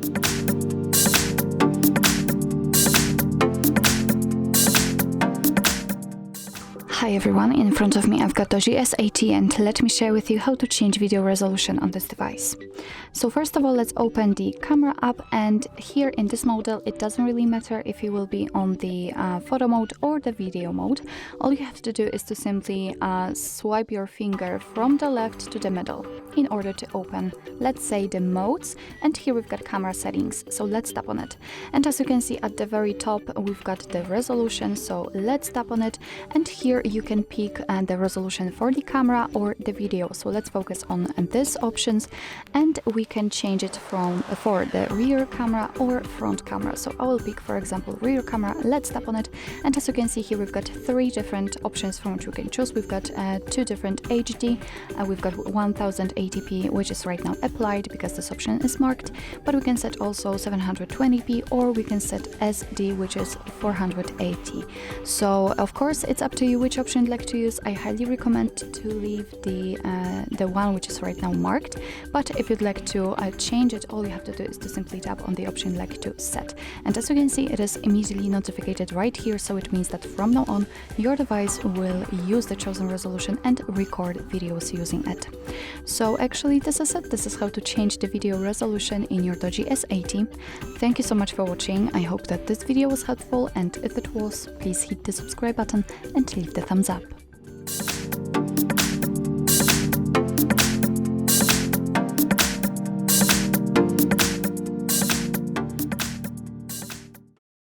Hi everyone, in front of me I've got DOOGEE S80 and let me share with you how to change video resolution on this device. So first of all, let's open the camera app, and here in this model it doesn't really matter if you will be on the photo mode or the video mode. All you have to do is to simply swipe your finger from the left to the middle in order to open, let's say, the modes, and here we've got camera settings, so let's tap on it. And as you can see at the very top we've got the resolution, so let's tap on it, and here you can pick the resolution for the camera or the video. So let's focus on these options, and we can change it for the rear camera or front camera. So I will pick, for example, rear camera. Let's tap on it, and as you can see here we've got 3 different options from which we can choose. We've got 2 different HD, we've got 1080p, which is right now applied because this option is marked, but we can set also 720p, or we can set SD, which is 480. So of course it's up to you which option you'd like to use. I highly recommend to leave the one which is right now marked, but if you'd like to change it, all you have to do is to simply tap on the option you'd like to set, and as you can see it is immediately notified right here. So it means that from now on your device will use the chosen resolution and record videos using it. So actually this is it. This is how to change the video resolution in your DOOGEE S80. Thank you so much for watching. I hope that this video was helpful, and if it was, please hit the subscribe button and leave the thumbs up.